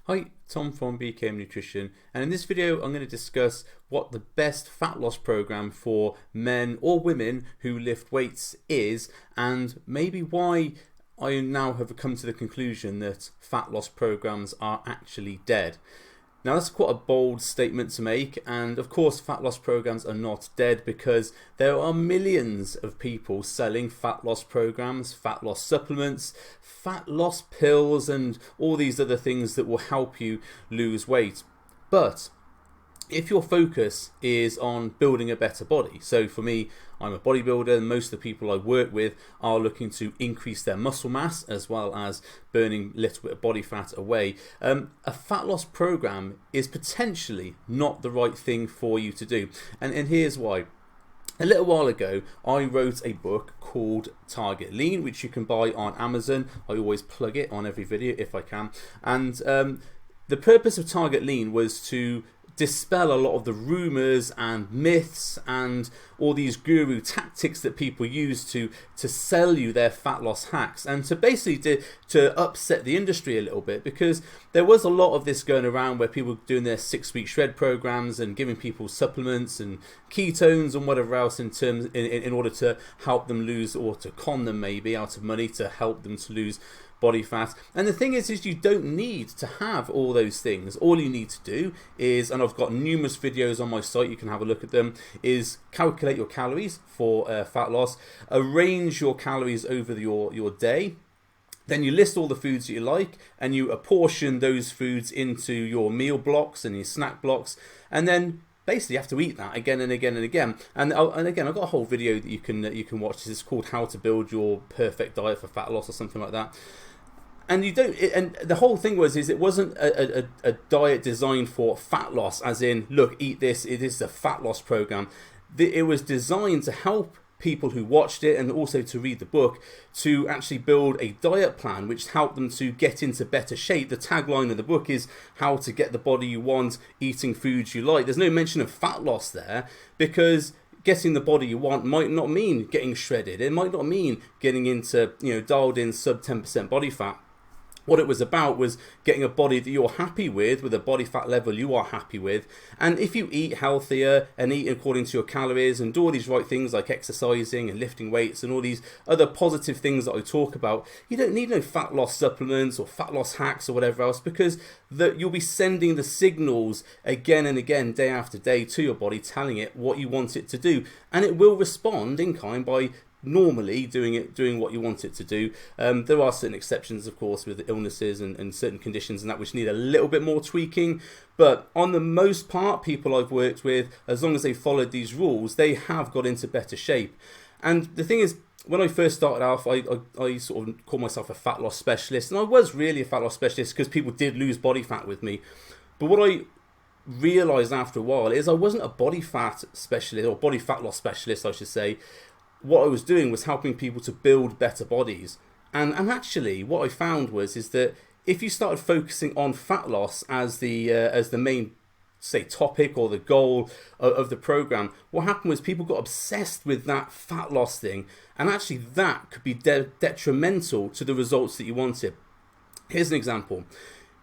Hi, Tom from BKM Nutrition, and in this video I'm going to discuss what the best fat loss program for men or women who lift weights is, and maybe why I now have come to the conclusion that fat loss programs are actually dead. Now that's quite a bold statement to make, and of course fat loss programs are not dead because there are millions of people selling fat loss programs, fat loss supplements, fat loss pills and all these other things that will help you lose weight. But if your focus is on building a better body, so for me, I'm a bodybuilder, and most of the people I work with are looking to increase their muscle mass as well as burning a little bit of body fat away, a fat loss program is potentially not the right thing for you to do. And here's why. A little while ago, I wrote a book called Target Lean, which you can buy on Amazon. I always plug it on every video if I can. And the purpose of Target Lean was to dispel a lot of the rumors and myths and all these guru tactics that people use to sell you their fat loss hacks, and to basically to upset the industry a little bit, because there was a lot of this going around where people were doing their 6-week shred programs and giving people supplements and ketones and whatever else in order to help them lose, or to con them maybe out of money to help them to lose body fat. And the thing is you don't need to have all those things. All you need to do is, and I've got numerous videos on my site, you can have a look at them, is calculate your calories for fat loss, arrange your calories over your day, then you list all the foods that you like and you apportion those foods into your meal blocks and your snack blocks, and then basically you have to eat that again and again and again. And again, I've got a whole video that you can watch. It's called How to Build Your Perfect Diet for Fat Loss or something like that. And you don't. And the whole thing is it wasn't a diet designed for fat loss, as in, look, eat this. It is a fat loss program. It was designed to help people who watched it, and also to read the book, to actually build a diet plan which helped them to get into better shape. The tagline of the book is how to get the body you want, eating foods you like. There's no mention of fat loss there, because getting the body you want might not mean getting shredded. It might not mean getting into, dialed in sub 10% body fat. What it was about was getting a body that you're happy with a body fat level you are happy with. And if you eat healthier and eat according to your calories and do all these right things like exercising and lifting weights and all these other positive things that I talk about, you don't need no fat loss supplements or fat loss hacks or whatever else, because you'll be sending the signals again and again, day after day, to your body, telling it what you want it to do. And it will respond in kind by normally doing what you want it to do. There are certain exceptions, of course, with illnesses and certain conditions and that which need a little bit more tweaking, but on the most part, people I've worked with, as long as they followed these rules, they have got into better shape. And the thing is, when I first started off, I sort of called myself a fat loss specialist, and I was really a fat loss specialist because people did lose body fat with me. But what I realized after a while is I wasn't a body fat specialist, or body fat loss specialist I should say. What I was doing was helping people to build better bodies. And actually what I found is that if you started focusing on fat loss as the main, say, topic or the goal of the program, what happened was people got obsessed with that fat loss thing, and actually that could be detrimental to the results that you wanted. Here's an example.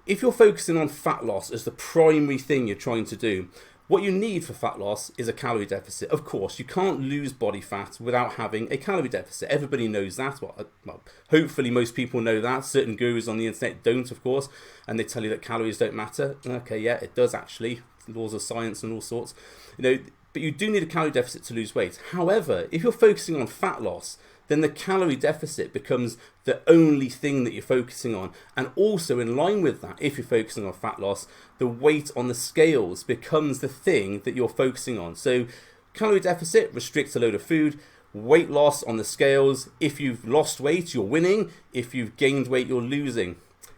If you're focusing on fat loss as the primary thing you're trying to do, what you need for fat loss is a calorie deficit. Of course, you can't lose body fat without having a calorie deficit. Everybody knows that. Well, hopefully most people know that. Certain gurus on the internet don't, of course, and they tell you that calories don't matter. Okay, yeah, it does actually. Laws of science and all sorts. But you do need a calorie deficit to lose weight. However, if you're focusing on fat loss, then the calorie deficit becomes the only thing that you're focusing on. And also in line with that, if you're focusing on fat loss, the weight on the scales becomes the thing that you're focusing on. So calorie deficit restricts a load of food. Weight loss on the scales, if you've lost weight, you're winning. If you've gained weight, you're losing.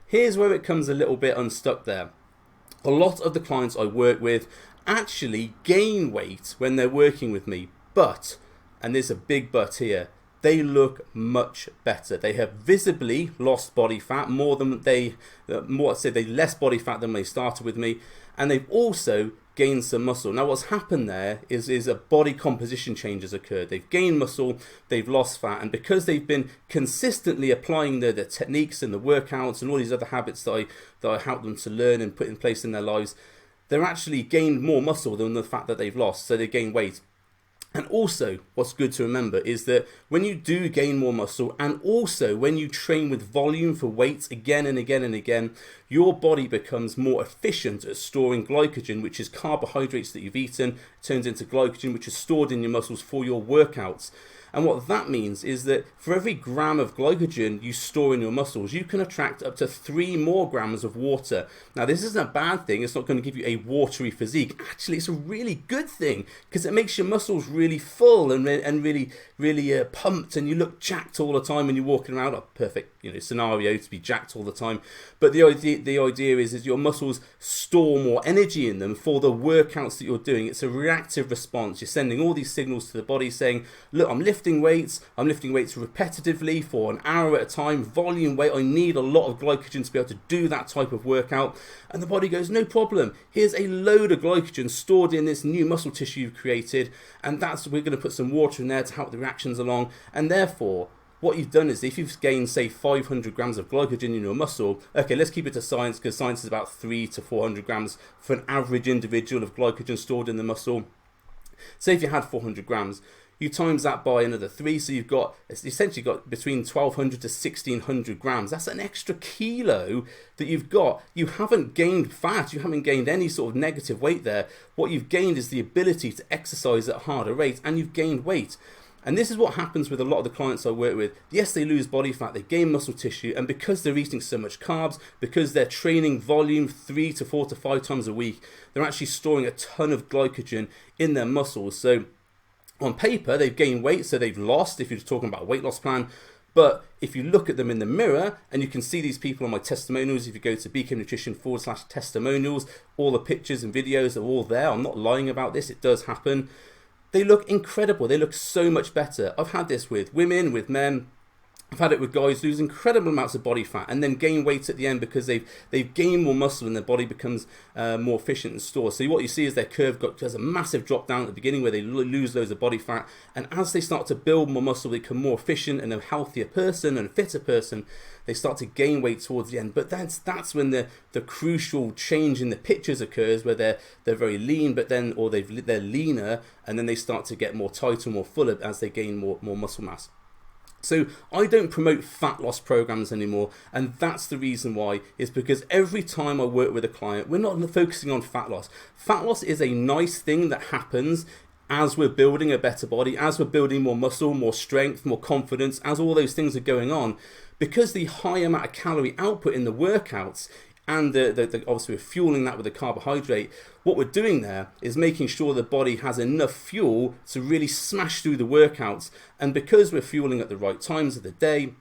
Here's where it comes a little bit unstuck there. A lot of the clients I work with actually gain weight when they're working with me, but, and there's a big but here, they look much better. They have visibly lost body fat they less body fat than when they started with me, and they've also gained some muscle. Now what's happened there is a body composition change has occurred. They've gained muscle, they've lost fat, and because they've been consistently applying the techniques and the workouts and all these other habits that I help them to learn and put in place in their lives, they're actually gained more muscle than the fat that they've lost, so they gain weight. And also, what's good to remember is that when you do gain more muscle, and also when you train with volume for weights again and again and again, your body becomes more efficient at storing glycogen, which is carbohydrates that you've eaten, turns into glycogen, which is stored in your muscles for your workouts. And what that means is that for every gram of glycogen you store in your muscles, you can attract up to 3 more grams of water. Now, this isn't a bad thing. It's not going to give you a watery physique. Actually, it's a really good thing because it makes your muscles really full and really pumped, and you look jacked all the time when you're walking around. A perfect scenario to be jacked all the time. But the idea is your muscles store more energy in them for the workouts that you're doing. It's a reactive response. You're sending all these signals to the body saying, look, I'm lifting weights repetitively for an hour at a time, volume weight. I need a lot of glycogen to be able to do that type of workout. And the body goes, no problem. Here's a load of glycogen stored in this new muscle tissue you've created, and we're going to put some water in there to help the reactions along. And therefore, what you've done is if you've gained, say, 500 grams of glycogen in your muscle, okay, let's keep it to science because science is about 300 to 400 grams for an average individual of glycogen stored in the muscle. Say if you had 400 grams, you times that by another 3, so you've essentially got between 1,200 to 1,600 grams. That's an extra kilo that you've got. You haven't gained fat, you haven't gained any sort of negative weight there. What you've gained is the ability to exercise at a harder rate, and you've gained weight. And this is what happens with a lot of the clients I work with. Yes, they lose body fat, they gain muscle tissue, and because they're eating so much carbs, because they're training volume 3 to 4 to 5 times a week, they're actually storing a ton of glycogen in their muscles. So on paper, they've gained weight, so they've lost, if you're talking about a weight loss plan. But if you look at them in the mirror, and you can see these people on my testimonials, if you go to bknutrition.com/testimonials, all the pictures and videos are all there. I'm not lying about this, it does happen. They look incredible. They look so much better. I've had this with women, with men. I've had it with guys lose incredible amounts of body fat and then gain weight at the end because they've gained more muscle and their body becomes more efficient and stored. So what you see is their curve does a massive drop down at the beginning where they lose loads of body fat, and as they start to build more muscle, they become more efficient and a healthier person and a fitter person. They start to gain weight towards the end, but that's when the crucial change in the pictures occurs, where they're very lean, but then they're leaner, and then they start to get more tight and more full as they gain more muscle mass. So I don't promote fat loss programs anymore, and that's the reason why, is because every time I work with a client, we're not focusing on fat loss. Fat loss is a nice thing that happens as we're building a better body, as we're building more muscle, more strength, more confidence, as all those things are going on. Because the high amount of calorie output in the workouts, and obviously we're fueling that with the carbohydrate, what we're doing there is making sure the body has enough fuel to really smash through the workouts. And because we're fueling at the right times of the day,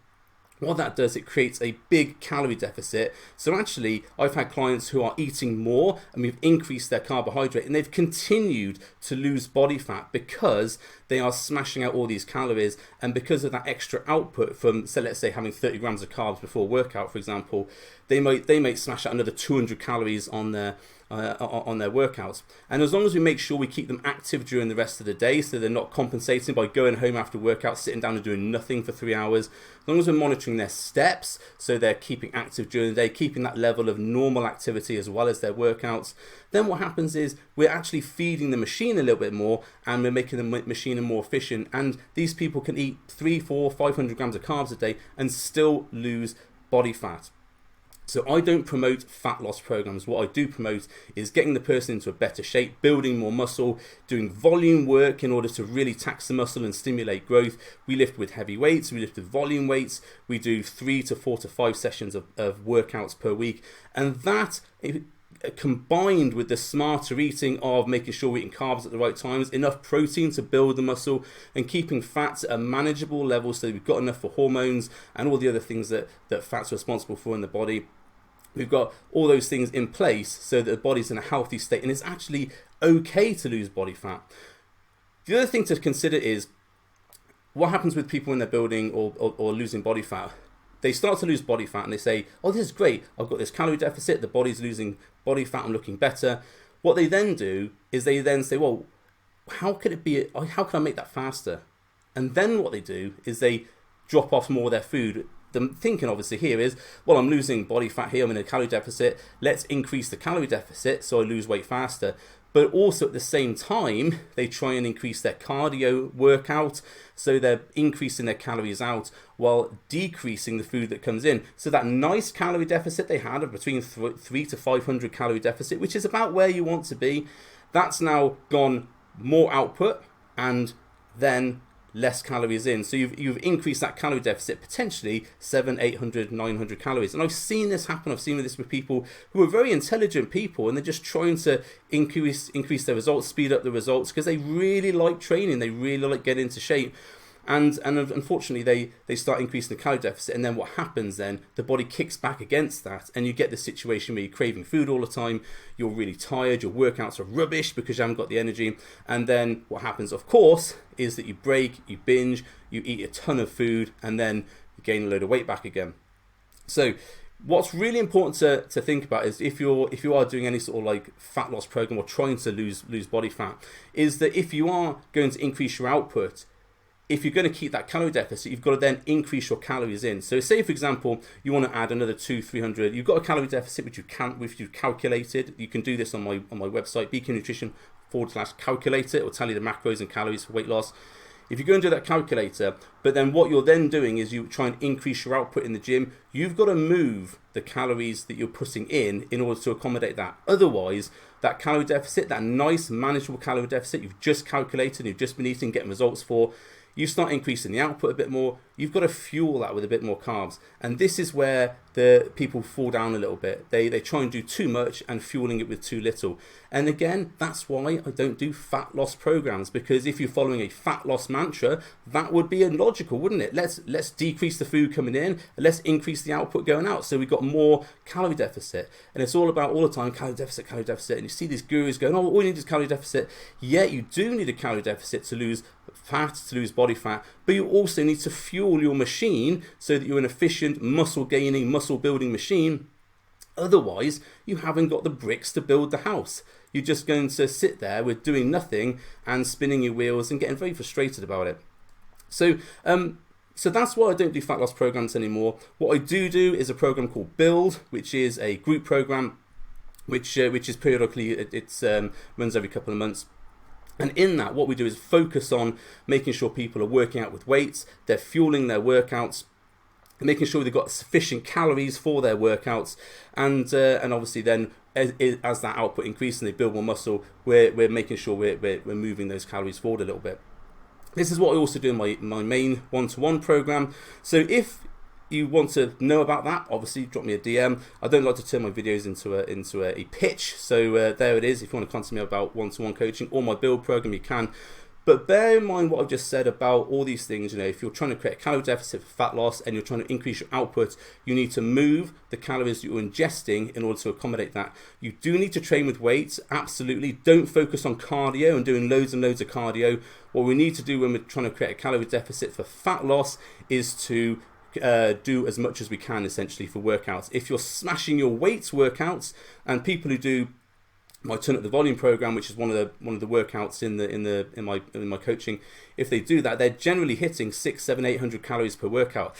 what that does, it creates a big calorie deficit. So actually, I've had clients who are eating more, and we've increased their carbohydrate, and they've continued to lose body fat because they are smashing out all these calories, and because of that extra output from, so let's say, having 30 grams of carbs before workout, for example, they might smash out another 200 calories on their workouts. And as long as we make sure we keep them active during the rest of the day, so they're not compensating by going home after workout, sitting down and doing nothing for 3 hours, as long as we're monitoring their steps, so they're keeping active during the day, keeping that level of normal activity as well as their workouts, then what happens is we're actually feeding the machine a little bit more, and we're making the machine more efficient. And these people can eat 300, 400, 500 grams of carbs a day and still lose body fat. So I don't promote fat loss programs. What I do promote is getting the person into a better shape, building more muscle, doing volume work in order to really tax the muscle and stimulate growth. We lift with heavy weights, we lift with volume weights, we do 3 to 4 to 5 sessions of workouts per week. And that, combined with the smarter eating of making sure we're eating carbs at the right times, enough protein to build the muscle, and keeping fats at a manageable level so we've got enough for hormones and all the other things that fats are responsible for in the body. We've got all those things in place so that the body's in a healthy state, and it's actually okay to lose body fat. The other thing to consider is what happens with people when they're building or losing body fat. They start to lose body fat and they say, oh, this is great, I've got this calorie deficit, the body's losing body fat, I'm looking better. what they then do is they then say, well, how can I make that faster? And then what they do is they drop off more of their food. The thinking obviously here is, well, I'm losing body fat here, I'm in a calorie deficit, let's increase the calorie deficit so I lose weight faster. But also at the same time, they try and increase their cardio workout, so they're increasing their calories out while decreasing the food that comes in. So that nice calorie deficit they had of between 3 to 500 calorie deficit, which is about where you want to be, that's now gone more output and then less calories in. So you've increased that calorie deficit potentially 700, 800, 900 calories. And I've seen this happen. I've seen this with people who are very intelligent people, and they're just trying to increase their results, speed up the results, because they really like training, they really like getting into shape. And unfortunately, they start increasing the calorie deficit, and then what happens then? The body kicks back against that, and you get the situation where you're craving food all the time, you're really tired, your workouts are rubbish because you haven't got the energy, and then what happens, of course, is that you break, you binge, you eat a ton of food, and then you gain a load of weight back again. So what's really important to think about is if you are doing any sort of like fat loss program or trying to lose body fat, is that if you are going to increase your output, if you're going to keep that calorie deficit, you've got to then increase your calories in. So say, for example, you want to add another 200-300. You've got a calorie deficit which you've calculated. You can do this on my website, bknutrition/calculator. It will tell you the macros and calories for weight loss. If you go and do that calculator, but then what you're then doing is you try and increase your output in the gym, you've got to move the calories that you're putting in order to accommodate that. Otherwise, that calorie deficit, that nice manageable calorie deficit you've just calculated, you've just been eating, getting results for, you start increasing the output a bit more, you've got to fuel that with a bit more carbs. And this is where the people fall down a little bit. They try and do too much and fueling it with too little. And again, that's why I don't do fat loss programs, because if you're following a fat loss mantra, that would be illogical, wouldn't it? Let's decrease the food coming in, let's increase the output going out, so we've got more calorie deficit. And it's all about all the time calorie deficit, and you see these gurus going, oh, all you need is calorie deficit. Yeah, you do need a calorie deficit to lose fat, to lose body fat, but you also need to fuel your machine so that you're an efficient muscle gaining, muscle building machine. Otherwise, you haven't got the bricks to build the house. You're just going to sit there with doing nothing and spinning your wheels and getting very frustrated about it. So that's why I don't do fat loss programs anymore. What I do is a program called Build, which is a group program, which is periodically, it runs every couple of months. And in that, what we do is focus on making sure people are working out with weights, they're fueling their workouts, making sure they've got sufficient calories for their workouts, and obviously then as that output increases and they build more muscle, we're making sure we're moving those calories forward a little bit. This is what I also do in my main one-to-one program. So if you want to know about that, obviously drop me a DM. I don't like to turn my videos into a pitch, so there it is. If you want to contact me about one-to-one coaching or my build program, you can. But bear in mind what I've just said about all these things. If you're trying to create a calorie deficit for fat loss and you're trying to increase your output, you need to move the calories that you're ingesting in order to accommodate that. You do need to train with weights, absolutely. Don't focus on cardio and doing loads and loads of cardio. What we need to do when we're trying to create a calorie deficit for fat loss is to do as much as we can essentially for workouts. If you're smashing your weights workouts, and people who do my Turn Up the Volume program, which is one of the workouts in my coaching, if they do that, they're generally hitting 600, 700, 800 calories per workout.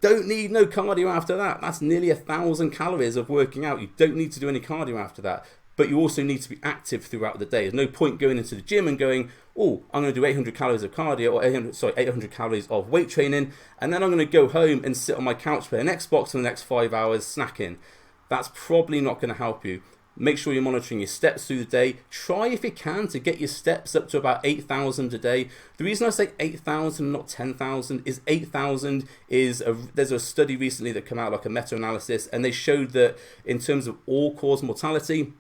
Don't need no cardio after that. That's nearly 1,000 calories of working out. You don't need to do any cardio after that. But you also need to be active throughout the day. There's no point going into the gym and going, oh, I'm going to do 800 calories of cardio, or 800 calories of weight training, and then I'm going to go home and sit on my couch playing Xbox for the next 5 hours snacking. That's probably not going to help you. Make sure you're monitoring your steps through the day. Try, if you can, to get your steps up to about 8,000 a day. The reason I say 8,000, not 10,000, is 8,000 there's a study recently that came out, like a meta-analysis, and they showed that in terms of all-cause mortality,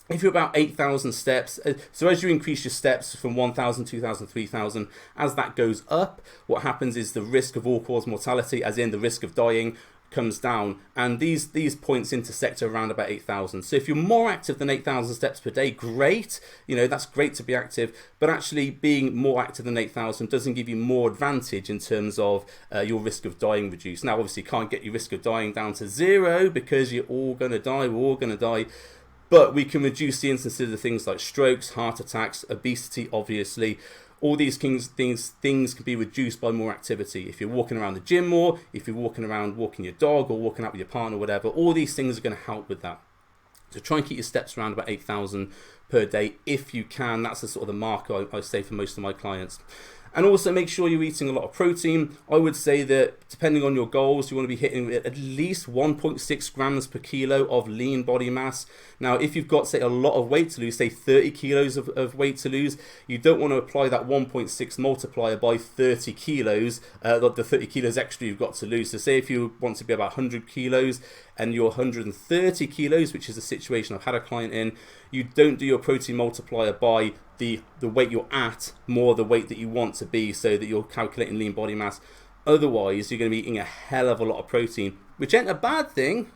if you're about 8,000 steps, so as you increase your steps from 1,000, 2,000, 3,000, as that goes up, what happens is the risk of all-cause mortality, as in the risk of dying, comes down, and these points intersect around about 8,000. So if you're more active than 8,000 steps per day, great, that's great to be active, but actually being more active than 8,000 doesn't give you more advantage in terms of your risk of dying reduced. Now obviously you can't get your risk of dying down to 0 because you're all going to die, we're all going to die, but we can reduce the instances of things like strokes, heart attacks, obesity, obviously. All these things can be reduced by more activity. If you're walking around the gym more, if you're walking around walking your dog or walking out with your partner, whatever, all these things are going to help with that. So try and keep your steps around about 8,000 per day if you can. That's the sort of the mark I say for most of my clients. And also make sure you're eating a lot of protein. I would say that depending on your goals, you want to be hitting at least 1.6 grams per kilo of lean body mass. Now, if you've got, say, a lot of weight to lose, say 30 kilos of weight to lose, you don't want to apply that 1.6 multiplier by 30 kilos, the 30 kilos extra you've got to lose. So say if you want to be about 100 kilos and you're 130 kilos, which is a situation I've had a client in, you don't do your protein multiplier by the weight you're at more the weight that you want to be, so that you're calculating lean body mass. Otherwise, you're going to be eating a hell of a lot of protein, which ain't a bad thing.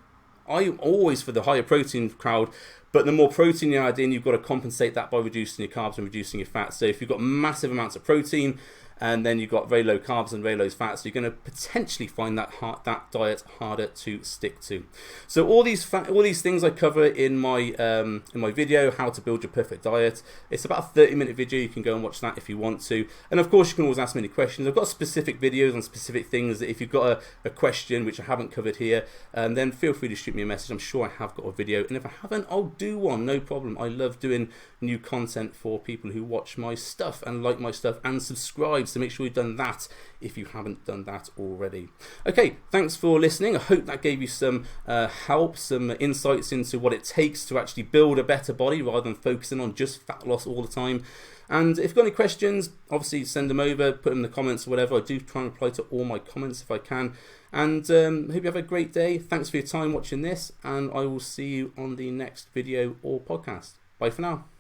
I'm always for the higher protein crowd, but the more protein you add in, you've got to compensate that by reducing your carbs and reducing your fat. So if you've got massive amounts of protein and then you've got very low carbs and very low fats, you're going to potentially find that diet harder to stick to. So all these things I cover in my video, how to build your perfect diet. It's about a 30-minute video. You can go and watch that if you want to. And of course, you can always ask me any questions. I've got specific videos on specific things that if you've got a question which I haven't covered here, then feel free to shoot me a message. I'm sure I have got a video, and if I haven't, I'll do one, no problem. I love doing new content for people who watch my stuff and like my stuff and subscribe. So make sure you've done that if you haven't done that already. Okay, thanks for listening. I hope that gave you some help, some insights into what it takes to actually build a better body rather than focusing on just fat loss all the time. And if you've got any questions, obviously send them over, put them in the comments or whatever. I do try and reply to all my comments if I can. And hope you have a great day. Thanks for your time watching this, and I will see you on the next video or podcast. Bye for now.